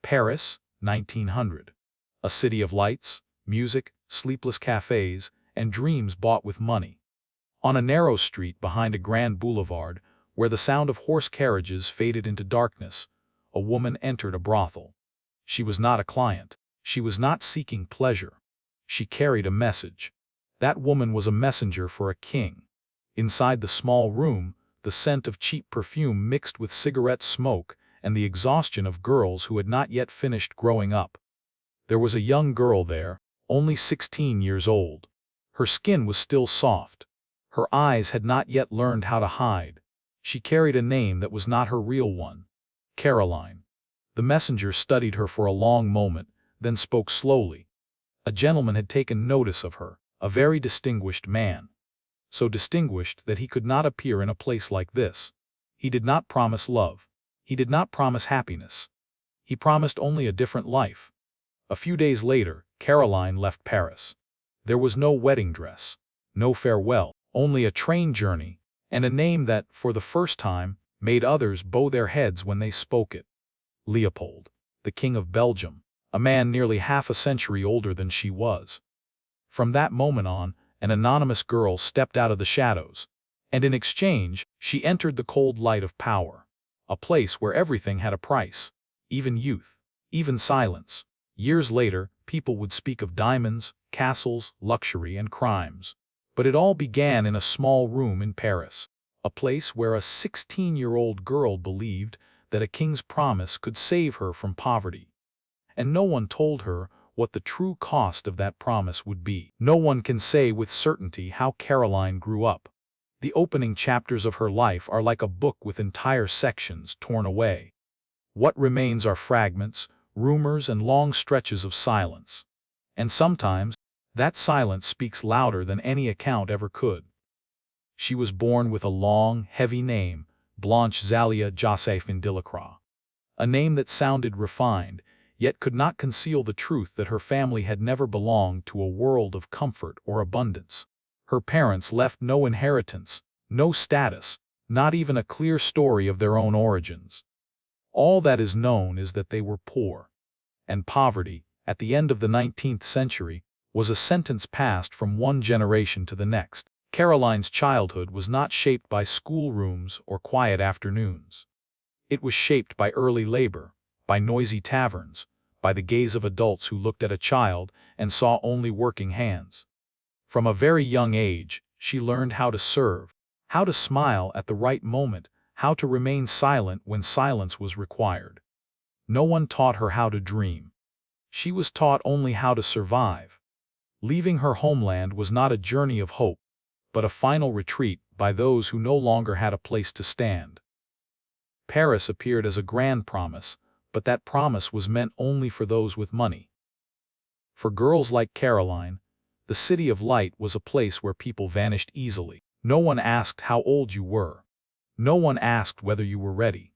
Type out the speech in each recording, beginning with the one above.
Paris, 1900. A city of lights, music, sleepless cafes, and dreams bought with money. On a narrow street behind a grand boulevard, where the sound of horse carriages faded into darkness, a woman entered a brothel. She was not a client. She was not seeking pleasure. She carried a message. That woman was a messenger for a king. Inside the small room, the scent of cheap perfume mixed with cigarette smoke and the exhaustion of girls who had not yet finished growing up. There was a young girl there, only 16 years old. Her skin was still soft. Her eyes had not yet learned how to hide. She carried a name that was not her real one. Caroline. The messenger studied her for a long moment, then spoke slowly. A gentleman had taken notice of her, a very distinguished man. So distinguished that he could not appear in a place like this. He did not promise love. He did not promise happiness. He promised only a different life. A few days later, Caroline left Paris. There was no wedding dress, no farewell, only a train journey, and a name that, for the first time, made others bow their heads when they spoke it. Leopold, the King of Belgium, a man nearly half a century older than she was. From that moment on, an anonymous girl stepped out of the shadows, and in exchange, she entered the cold light of power, a place where everything had a price, even youth, even silence. Years later, people would speak of diamonds, castles, luxury, and crimes. But it all began in a small room in Paris, a place where a 16-year-old girl believed that a king's promise could save her from poverty. And no one told her what the true cost of that promise would be. No one can say with certainty how Caroline grew up. The opening chapters of her life are like a book with entire sections torn away. What remains are fragments, rumors, and long stretches of silence. And sometimes, that silence speaks louder than any account ever could. She was born with a long, heavy name, Blanche Zalia Joséphine Delacroix. A name that sounded refined, yet could not conceal the truth that her family had never belonged to a world of comfort or abundance. Her parents left no inheritance, no status, not even a clear story of their own origins. All that is known is that they were poor. And poverty, at the end of the 19th century, was a sentence passed from one generation to the next. Caroline's childhood was not shaped by schoolrooms or quiet afternoons. It was shaped by early labor, by noisy taverns, by the gaze of adults who looked at a child and saw only working hands. From a very young age, she learned how to serve, how to smile at the right moment, how to remain silent when silence was required. No one taught her how to dream. She was taught only how to survive. Leaving her homeland was not a journey of hope, but a final retreat by those who no longer had a place to stand. Paris appeared as a grand promise, but that promise was meant only for those with money. For girls like Caroline, the City of Light was a place where people vanished easily. No one asked how old you were. No one asked whether you were ready.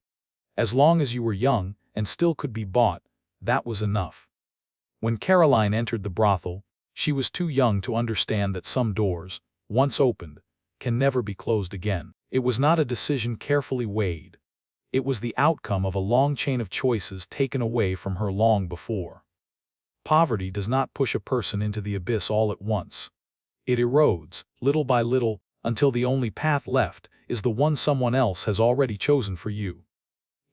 As long as you were young and still could be bought, that was enough. When Caroline entered the brothel, she was too young to understand that some doors, once opened, can never be closed again. It was not a decision carefully weighed. It was the outcome of a long chain of choices taken away from her long before. Poverty does not push a person into the abyss all at once. It erodes, little by little, until the only path left is the one someone else has already chosen for you.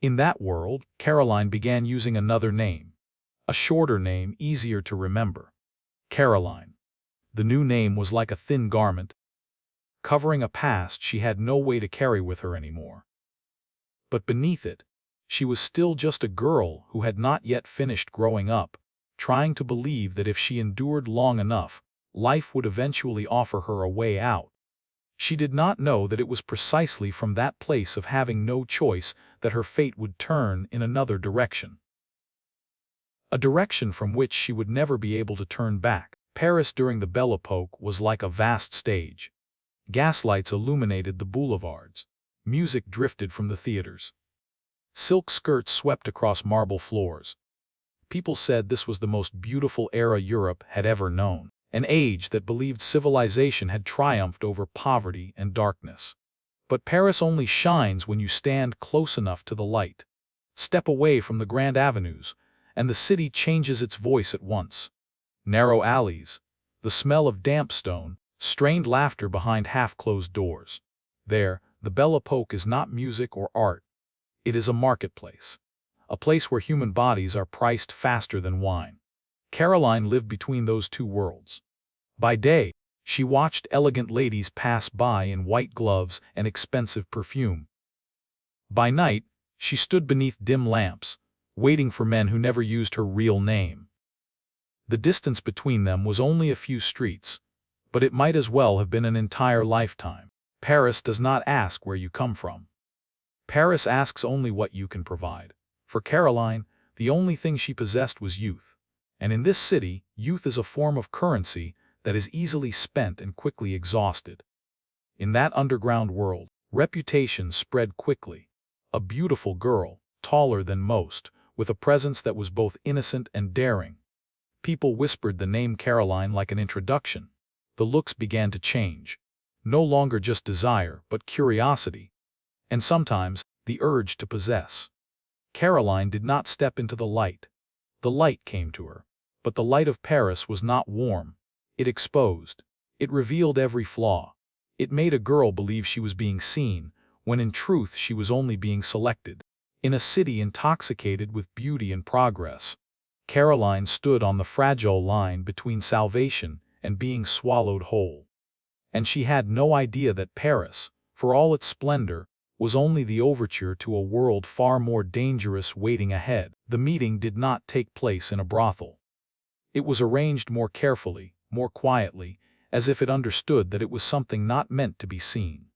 In that world, Caroline began using another name. A shorter name, easier to remember. Caroline. The new name was like a thin garment, covering a past she had no way to carry with her anymore. But beneath it, she was still just a girl who had not yet finished growing up, trying to believe that if she endured long enough, life would eventually offer her a way out. She did not know that it was precisely from that place of having no choice that her fate would turn in another direction. A direction from which she would never be able to turn back. Paris during the Belle Epoque was like a vast stage. Gaslights illuminated the boulevards. Music drifted from the theaters. Silk skirts swept across marble floors. People said this was the most beautiful era Europe had ever known, an age that believed civilization had triumphed over poverty and darkness. But Paris only shines when you stand close enough to the light. Step away from the grand avenues, and the city changes its voice at once. Narrow alleys, the smell of damp stone, strained laughter behind half-closed doors. There, the Belle Époque is not music or art. It is a marketplace. A place where human bodies are priced faster than wine. Caroline lived between those two worlds. By day, she watched elegant ladies pass by in white gloves and expensive perfume. By night, she stood beneath dim lamps, waiting for men who never used her real name. The distance between them was only a few streets, but it might as well have been an entire lifetime. Paris does not ask where you come from. Paris asks only what you can provide. For Caroline, the only thing she possessed was youth. And in this city, youth is a form of currency that is easily spent and quickly exhausted. In that underground world, reputation spread quickly. A beautiful girl, taller than most, with a presence that was both innocent and daring. People whispered the name Caroline like an introduction. The looks began to change. No longer just desire, but curiosity. And sometimes, the urge to possess. Caroline did not step into the light. The light came to her. But the light of Paris was not warm. It exposed. It revealed every flaw. It made a girl believe she was being seen, when in truth she was only being selected. In a city intoxicated with beauty and progress, Caroline stood on the fragile line between salvation and being swallowed whole. And she had no idea that Paris, for all its splendor, was only the overture to a world far more dangerous waiting ahead. The meeting did not take place in a brothel. It was arranged more carefully, more quietly, as if it understood that it was something not meant to be seen.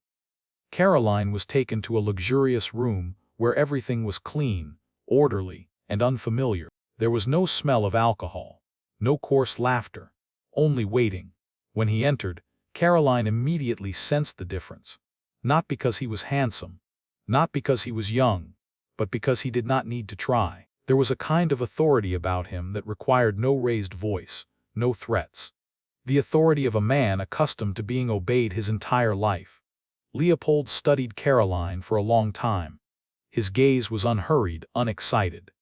Caroline was taken to a luxurious room where everything was clean, orderly, and unfamiliar. There was no smell of alcohol, no coarse laughter, only waiting. When he entered, Caroline immediately sensed the difference. Not because he was handsome, not because he was young, but because he did not need to try. There was a kind of authority about him that required no raised voice, no threats. The authority of a man accustomed to being obeyed his entire life. Leopold studied Caroline for a long time. His gaze was unhurried, unexcited.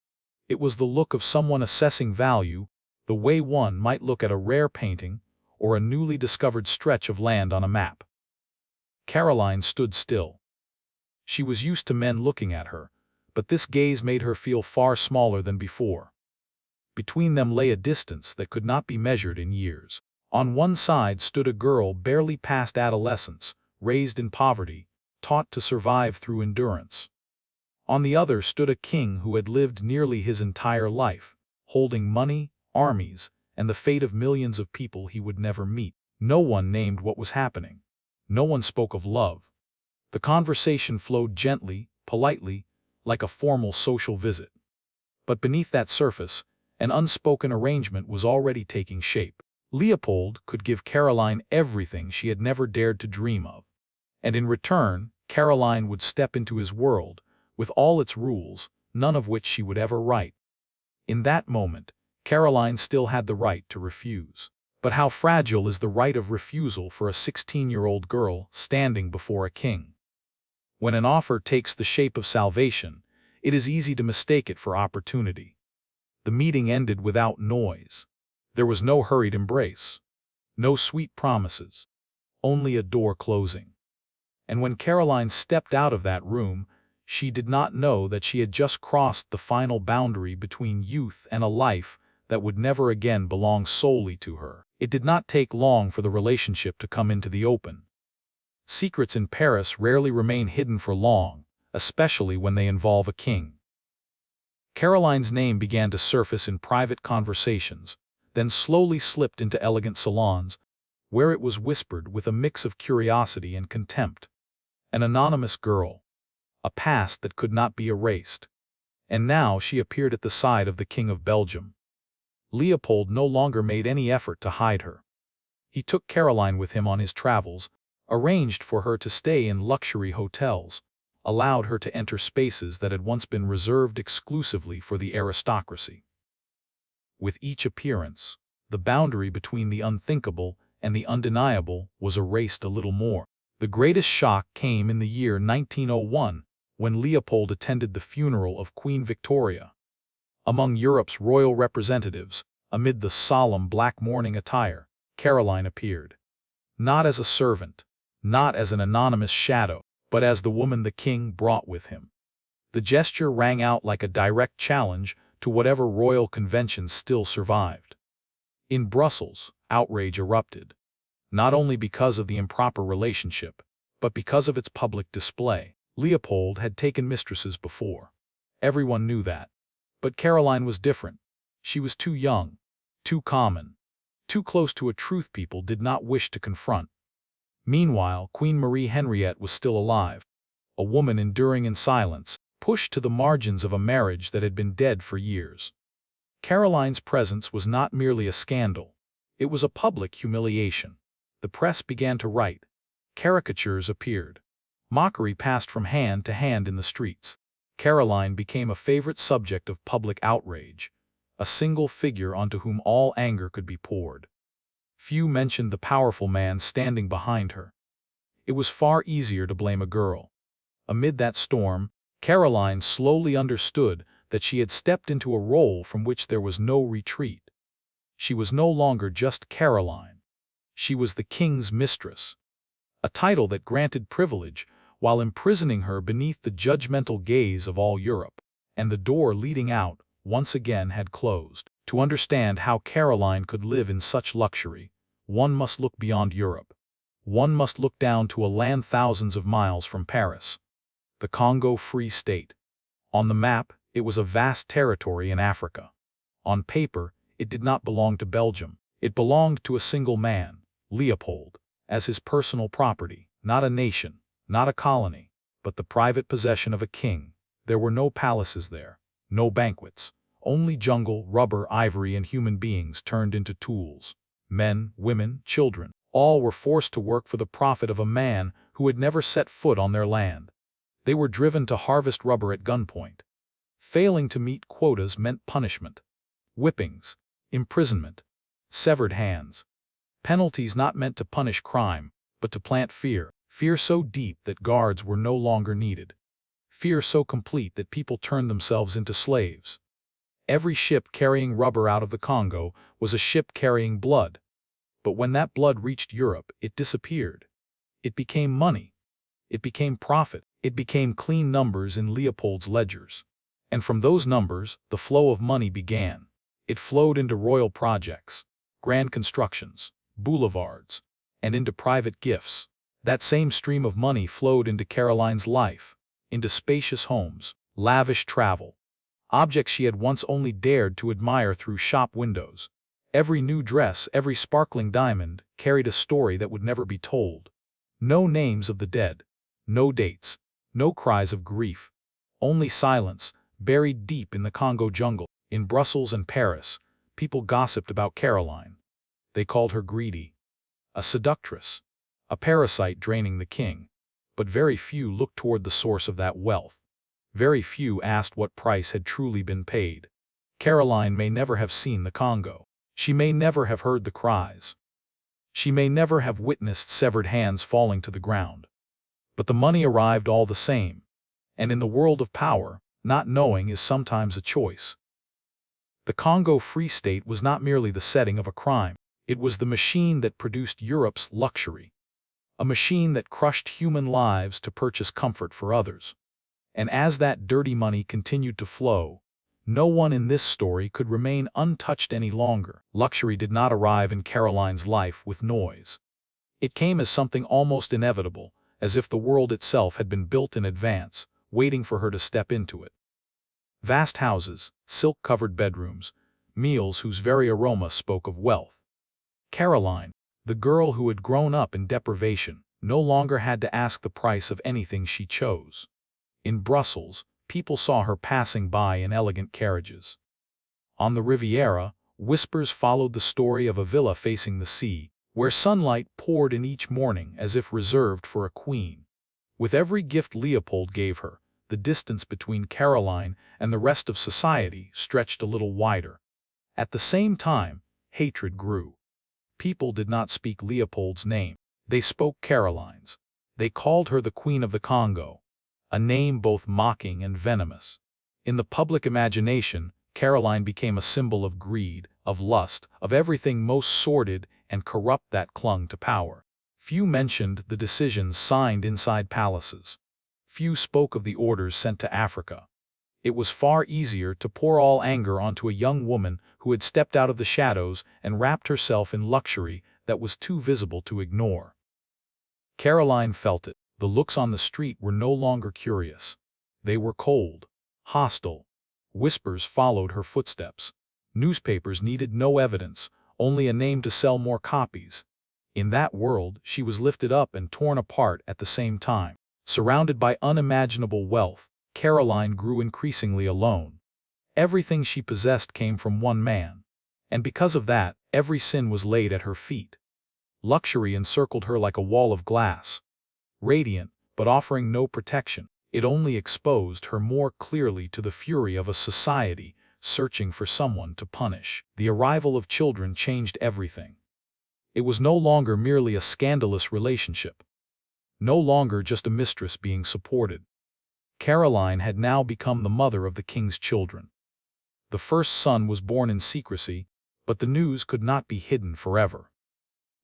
It was the look of someone assessing value, the way one might look at a rare painting or a newly discovered stretch of land on a map. Caroline stood still. She was used to men looking at her, but this gaze made her feel far smaller than before. Between them lay a distance that could not be measured in years. On one side stood a girl barely past adolescence, raised in poverty, taught to survive through endurance. On the other stood a king who had lived nearly his entire life, holding money, armies, and the fate of millions of people he would never meet. No one named what was happening. No one spoke of love. The conversation flowed gently, politely, like a formal social visit. But beneath that surface, an unspoken arrangement was already taking shape. Leopold could give Caroline everything she had never dared to dream of. And in return, Caroline would step into his world, with all its rules, none of which she would ever write. In that moment, Caroline still had the right to refuse. But how fragile is the right of refusal for a 16-year-old girl standing before a king? When an offer takes the shape of salvation, it is easy to mistake it for opportunity. The meeting ended without noise. There was no hurried embrace, no sweet promises, only a door closing. And when Caroline stepped out of that room, she did not know that she had just crossed the final boundary between youth and a life that would never again belong solely to her. It did not take long for the relationship to come into the open. Secrets in Paris rarely remain hidden for long, especially when they involve a king. Caroline's name began to surface in private conversations, then slowly slipped into elegant salons, where it was whispered with a mix of curiosity and contempt. An anonymous girl, a past that could not be erased. And now she appeared at the side of the King of Belgium. Leopold no longer made any effort to hide her. He took Caroline with him on his travels, arranged for her to stay in luxury hotels, allowed her to enter spaces that had once been reserved exclusively for the aristocracy. With each appearance, the boundary between the unthinkable and the undeniable was erased a little more. The greatest shock came in the year 1901, when Leopold attended the funeral of Queen Victoria. Among Europe's royal representatives, amid the solemn black mourning attire, Caroline appeared. Not as a servant, not as an anonymous shadow, but as the woman the king brought with him. The gesture rang out like a direct challenge to whatever royal conventions still survived. In Brussels, outrage erupted, not only because of the improper relationship, but because of its public display. Leopold had taken mistresses before. Everyone knew that. But Caroline was different. She was too young, too common, too close to a truth people did not wish to confront. Meanwhile, Queen Marie Henriette was still alive, a woman enduring in silence, pushed to the margins of a marriage that had been dead for years. Caroline's presence was not merely a scandal. It was a public humiliation. The press began to write. Caricatures appeared. Mockery passed from hand to hand in the streets. Caroline became a favorite subject of public outrage, a single figure onto whom all anger could be poured. Few mentioned the powerful man standing behind her. It was far easier to blame a girl. Amid that storm, Caroline slowly understood that she had stepped into a role from which there was no retreat. She was no longer just Caroline. She was the king's mistress, a title that granted privilege while imprisoning her beneath the judgmental gaze of all Europe. And the door leading out, once again, had closed. To understand how Caroline could live in such luxury, one must look beyond Europe. One must look down to a land thousands of miles from Paris. The Congo Free State. On the map, it was a vast territory in Africa. On paper, it did not belong to Belgium. It belonged to a single man, Leopold, as his personal property, not a nation, not a colony, but the private possession of a king. There were no palaces there, no banquets, only jungle, rubber, ivory, and human beings turned into tools. Men, women, children, all were forced to work for the profit of a man who had never set foot on their land. They were driven to harvest rubber at gunpoint. Failing to meet quotas meant punishment. Whippings, imprisonment, severed hands. Penalties not meant to punish crime, but to plant fear. Fear so deep that guards were no longer needed. Fear so complete that people turned themselves into slaves. Every ship carrying rubber out of the Congo was a ship carrying blood. But when that blood reached Europe, it disappeared. It became money. It became profit. It became clean numbers in Leopold's ledgers. And from those numbers, the flow of money began. It flowed into royal projects, grand constructions, boulevards, and into private gifts. That same stream of money flowed into Caroline's life, into spacious homes, lavish travel, objects she had once only dared to admire through shop windows. Every new dress, every sparkling diamond, carried a story that would never be told. No names of the dead, no dates, no cries of grief, only silence, buried deep in the Congo jungle. In Brussels and Paris, people gossiped about Caroline. They called her greedy, a seductress, a parasite draining the king. But very few looked toward the source of that wealth. Very few asked what price had truly been paid. Caroline may never have seen the Congo. She may never have heard the cries. She may never have witnessed severed hands falling to the ground. But the money arrived all the same. And in the world of power, not knowing is sometimes a choice. The Congo Free State was not merely the setting of a crime. It was the machine that produced Europe's luxury. A machine that crushed human lives to purchase comfort for others. And as that dirty money continued to flow, no one in this story could remain untouched any longer. Luxury did not arrive in Caroline's life with noise. It came as something almost inevitable, as if the world itself had been built in advance, waiting for her to step into it. Vast houses, silk-covered bedrooms, meals whose very aroma spoke of wealth. Caroline, the girl who had grown up in deprivation, no longer had to ask the price of anything she chose. In Brussels, people saw her passing by in elegant carriages. On the Riviera, whispers followed the story of a villa facing the sea, where sunlight poured in each morning as if reserved for a queen. With every gift Leopold gave her, the distance between Caroline and the rest of society stretched a little wider. At the same time, hatred grew. People did not speak Leopold's name. They spoke Caroline's. They called her the Queen of the Congo, a name both mocking and venomous. In the public imagination, Caroline became a symbol of greed, of lust, of everything most sordid and corrupt that clung to power. Few mentioned the decisions signed inside palaces. Few spoke of the orders sent to Africa. It was far easier to pour all anger onto a young woman who had stepped out of the shadows and wrapped herself in luxury that was too visible to ignore. Caroline felt it. The looks on the street were no longer curious. They were cold, hostile. Whispers followed her footsteps. Newspapers needed no evidence, only a name to sell more copies. In that world, she was lifted up and torn apart at the same time. Surrounded by unimaginable wealth, Caroline grew increasingly alone. Everything she possessed came from one man. And because of that, every sin was laid at her feet. Luxury encircled her like a wall of glass. Radiant, but offering no protection, it only exposed her more clearly to the fury of a society searching for someone to punish. The arrival of children changed everything. It was no longer merely a scandalous relationship. No longer just a mistress being supported. Caroline had now become the mother of the king's children. The first son was born in secrecy, but the news could not be hidden forever.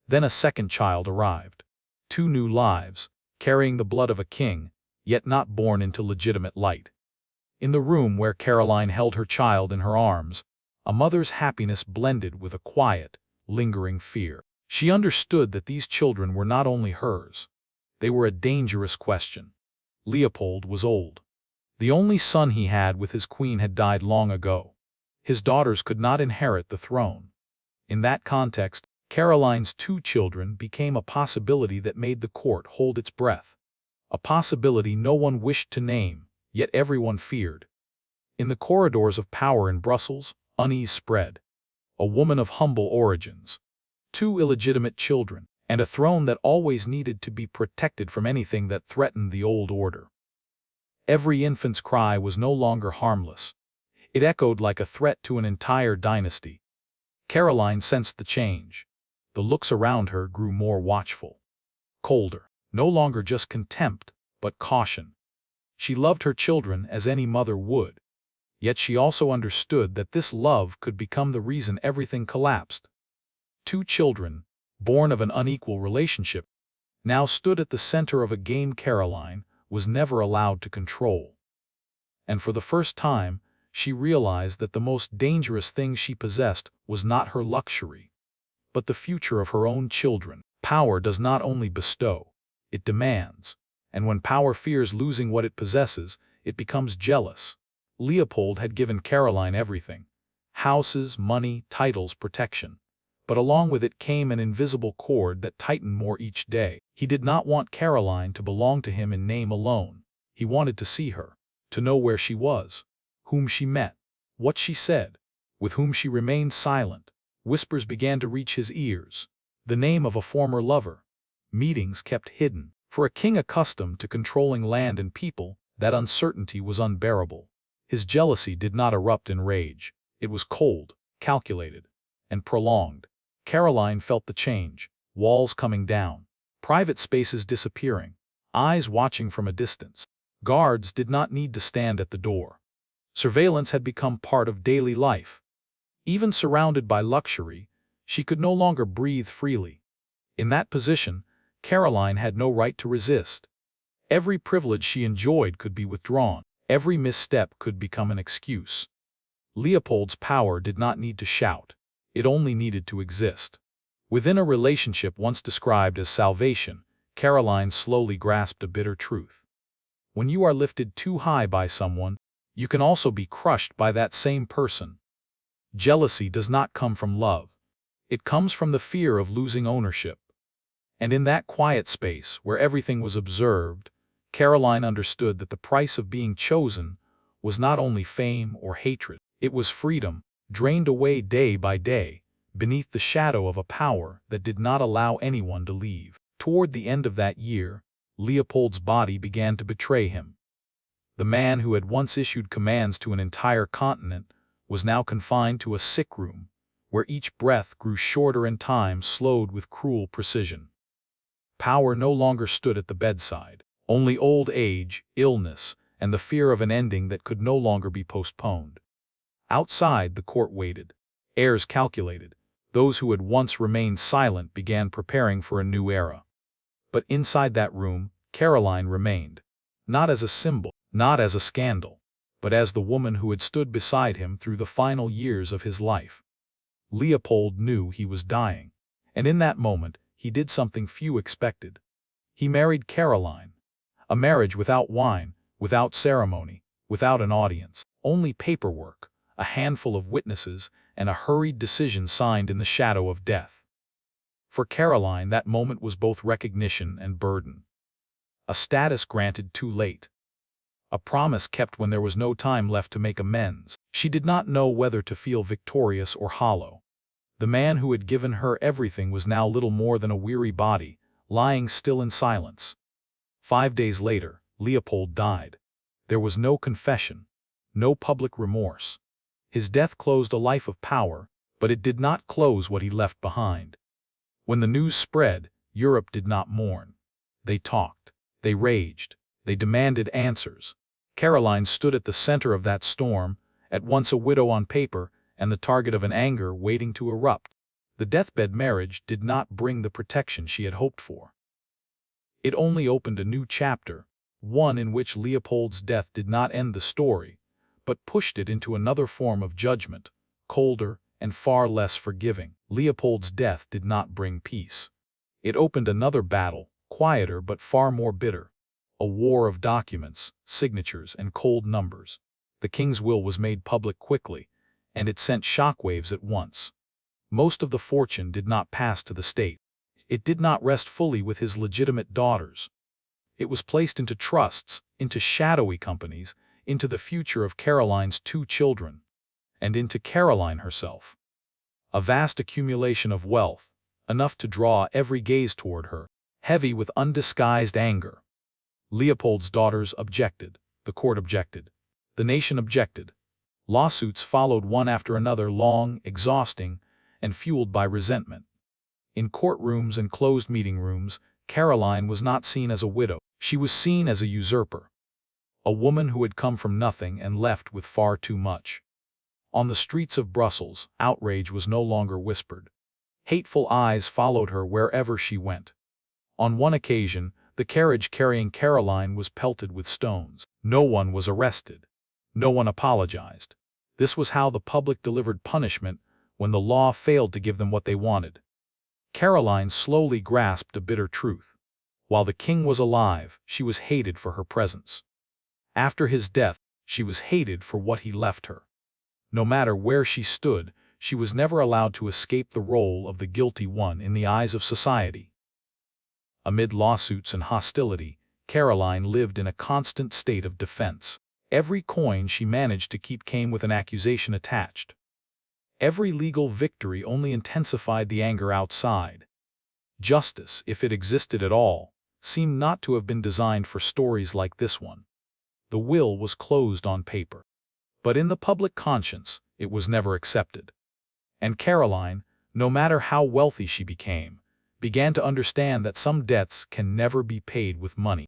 Then a second child arrived. 2 new lives, carrying the blood of a king, yet not born into legitimate light. In the room where Caroline held her child in her arms, a mother's happiness blended with a quiet, lingering fear. She understood that these children were not only hers. They were a dangerous question. Leopold was old. The only son he had with his queen had died long ago. His daughters could not inherit the throne. In that context, Caroline's 2 children became a possibility that made the court hold its breath. A possibility no one wished to name, yet everyone feared. In the corridors of power in Brussels, unease spread. A woman of humble origins, 2 illegitimate children, and a throne that always needed to be protected from anything that threatened the old order. Every infant's cry was no longer harmless. It echoed like a threat to an entire dynasty. Caroline sensed the change. The looks around her grew more watchful. Colder. No longer just contempt, but caution. She loved her children as any mother would. Yet she also understood that this love could become the reason everything collapsed. 2 children, born of an unequal relationship, now stood at the center of a game Caroline was never allowed to control. And for the first time, she realized that the most dangerous thing she possessed was not her luxury, but the future of her own children. Power does not only bestow, it demands. And when power fears losing what it possesses, it becomes jealous. Leopold had given Caroline everything: houses, money, titles, protection. But along with it came an invisible cord that tightened more each day. He did not want Caroline to belong to him in name alone. He wanted to see her, to know where she was, whom she met, what she said, with whom she remained silent. Whispers began to reach his ears. The name of a former lover. Meetings kept hidden. For a king accustomed to controlling land and people, that uncertainty was unbearable. His jealousy did not erupt in rage. It was cold, calculated, and prolonged. Caroline felt the change. Walls coming down. Private spaces disappearing. Eyes watching from a distance. Guards did not need to stand at the door. Surveillance had become part of daily life. Even surrounded by luxury, she could no longer breathe freely. In that position, Caroline had no right to resist. Every privilege she enjoyed could be withdrawn. Every misstep could become an excuse. Leopold's power did not need to shout. It only needed to exist. Within a relationship once described as salvation, Caroline slowly grasped a bitter truth. When you are lifted too high by someone, you can also be crushed by that same person. Jealousy does not come from love. It comes from the fear of losing ownership. And in that quiet space, where everything was observed, Caroline understood that the price of being chosen was not only fame or hatred. It was freedom, drained away day by day, beneath the shadow of a power that did not allow anyone to leave. Toward the end of that year, Leopold's body began to betray him. The man who had once issued commands to an entire continent was now confined to a sick room, where each breath grew shorter and time slowed with cruel precision. Power no longer stood at the bedside. Only old age, illness, and the fear of an ending that could no longer be postponed. Outside, the court waited. Heirs calculated. Those who had once remained silent began preparing for a new era. But inside that room, Caroline remained. Not as a symbol, not as a scandal, but as the woman who had stood beside him through the final years of his life. Leopold knew he was dying, and in that moment, he did something few expected. He married Caroline. A marriage without wine, without ceremony, without an audience, only paperwork, a handful of witnesses, and a hurried decision signed in the shadow of death. For Caroline, that moment was both recognition and burden. A status granted too late. A promise kept when there was no time left to make amends. She did not know whether to feel victorious or hollow. The man who had given her everything was now little more than a weary body, lying still in silence. 5 days later, Leopold died. There was no confession, no public remorse. His death closed a life of power, but it did not close what he left behind. When the news spread, Europe did not mourn. They talked, they raged, they demanded answers. Caroline stood at the center of that storm, at once a widow on paper and the target of an anger waiting to erupt. The deathbed marriage did not bring the protection she had hoped for. It only opened a new chapter, one in which Leopold's death did not end the story, but pushed it into another form of judgment, colder and far less forgiving. Leopold's death did not bring peace. It opened another battle, quieter but far more bitter. A war of documents, signatures, and cold numbers. The king's will was made public quickly, and it sent shockwaves at once. Most of the fortune did not pass to the state. It did not rest fully with his legitimate daughters. It was placed into trusts, into shadowy companies, into the future of Caroline's 2 children, and into Caroline herself. A vast accumulation of wealth, enough to draw every gaze toward her, heavy with undisguised anger. Leopold's daughters objected, the court objected, the nation objected. Lawsuits followed one after another, long, exhausting, and fueled by resentment. In courtrooms and closed meeting rooms, Caroline was not seen as a widow. She was seen as a usurper. A woman who had come from nothing and left with far too much. On the streets of Brussels, outrage was no longer whispered. Hateful eyes followed her wherever she went. On one occasion, the carriage carrying Caroline was pelted with stones. No one was arrested. No one apologized. This was how the public delivered punishment when the law failed to give them what they wanted. Caroline slowly grasped a bitter truth. While the king was alive, she was hated for her presence. After his death, she was hated for what he left her. No matter where she stood, she was never allowed to escape the role of the guilty one in the eyes of society. Amid lawsuits and hostility, Caroline lived in a constant state of defense. Every coin she managed to keep came with an accusation attached. Every legal victory only intensified the anger outside. Justice, if it existed at all, seemed not to have been designed for stories like this one. The will was closed on paper. But in the public conscience, it was never accepted. And Caroline, no matter how wealthy she became, began to understand that some debts can never be paid with money.